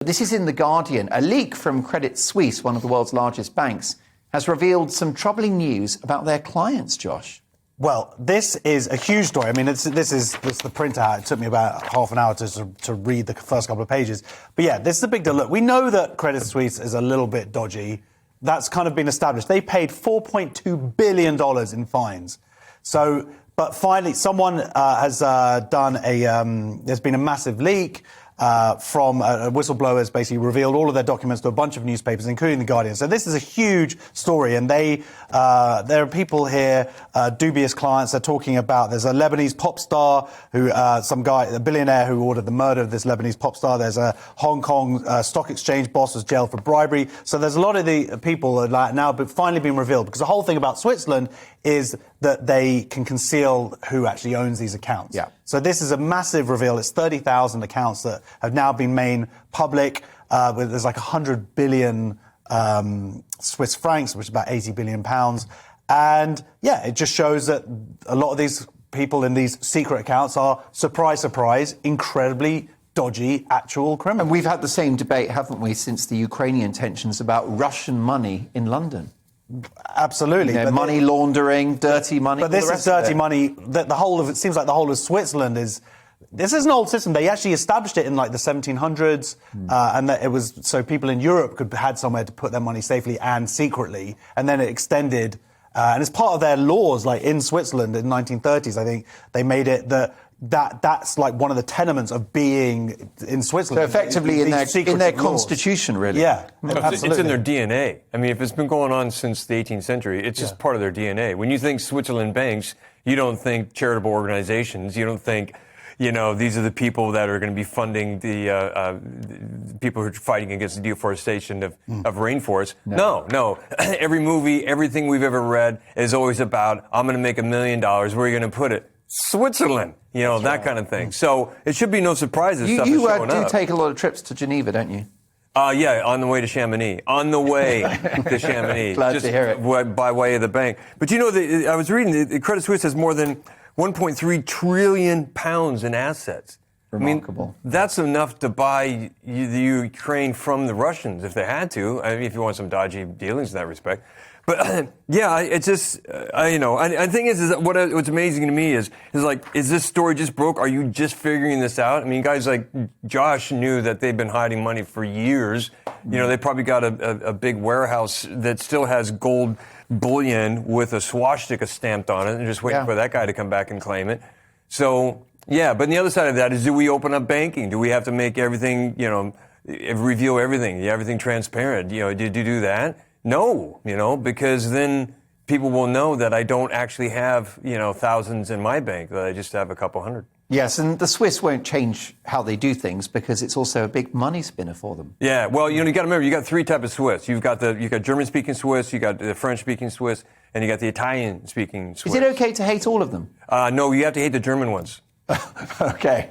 This is in The Guardian. A leak from Credit Suisse, one of the world's largest banks, has revealed some troubling news about their clients, Josh. Well, this is a huge story. I mean, this is the printout. It took me about half an hour to read the first couple of pages. But yeah, this is a big deal. Look, we know that Credit Suisse is a little bit dodgy. That's kind of been established. They paid $4.2 billion in fines. So, but finally, someone has done there's been a massive leak. From whistleblowers basically revealed all of their documents to a bunch of newspapers, including The Guardian. So this is a huge story, and there are people here, dubious clients. They're talking about there's a Lebanese pop star who, some guy, a billionaire who ordered the murder of this Lebanese pop star. There's a Hong Kong stock exchange boss who's jailed for bribery. So there's a lot of the people that now finally been revealed, because the whole thing about Switzerland is that they can conceal who actually owns these accounts. Yeah. So this is a massive reveal. It's 30,000 accounts that have now been made public. There's like 100 billion Swiss francs, which is about 80 billion pounds. And yeah, it just shows that a lot of these people in these secret accounts are, surprise, surprise, incredibly dodgy actual criminals. And we've had the same debate, haven't we, since the Ukrainian tensions about Russian money in London. Absolutely. You know, money laundering, dirty money. But this is dirty money. The whole of it seems like the whole of Switzerland is. This is an old system. They actually established it in like the 1700s, and that it was so people in Europe had somewhere to put their money safely and secretly, and then it extended. And it's part of their laws, like in Switzerland in the 1930s, I think they made it that's like one of the tenements of being in Switzerland. So effectively in their constitution, really. Yeah, absolutely. It's in their DNA. I mean, if it's been going on since the 18th century, it's just part of their DNA. When you think Switzerland banks, you don't think charitable organizations. You don't think, these are the people that are going to be funding the people who are fighting against the deforestation of rainforests. No. Every movie, everything we've ever read is always about, I'm going to make $1 million. Where are you going to put it? Switzerland, that kind of thing. So it should be no surprise that stuff is showing up. You do take a lot of trips to Geneva, don't you? Yeah, on the way to Chamonix. On the way to Chamonix. Glad to hear it. By way of the bank. But I was reading, the Credit Suisse has more than 1.3 trillion pounds in assets. Remarkable. I mean, that's enough to buy the Ukraine from the Russians if they had to. I mean, if you want some dodgy dealings in that respect. But yeah, it's just, I think is that what's amazing to me is this story just broke? Are you just figuring this out? I mean, guys like Josh knew that they've been hiding money for years. They probably got a big warehouse that still has gold bullion with a swastika stamped on it and just waiting for that guy to come back and claim it. So, yeah, but on the other side of that is, do we open up banking? Do we have to make everything, reveal everything transparent? Did you do that? No, because then people will know that I don't actually have, thousands in my bank, that I just have a couple hundred. Yes, and the Swiss won't change how they do things because it's also a big money spinner for them. Yeah, well, you got to remember, you got three types of Swiss. You got German-speaking Swiss, you got the French-speaking Swiss, and you got the Italian-speaking Swiss. Is it okay to hate all of them? No, you have to hate the German ones. Okay.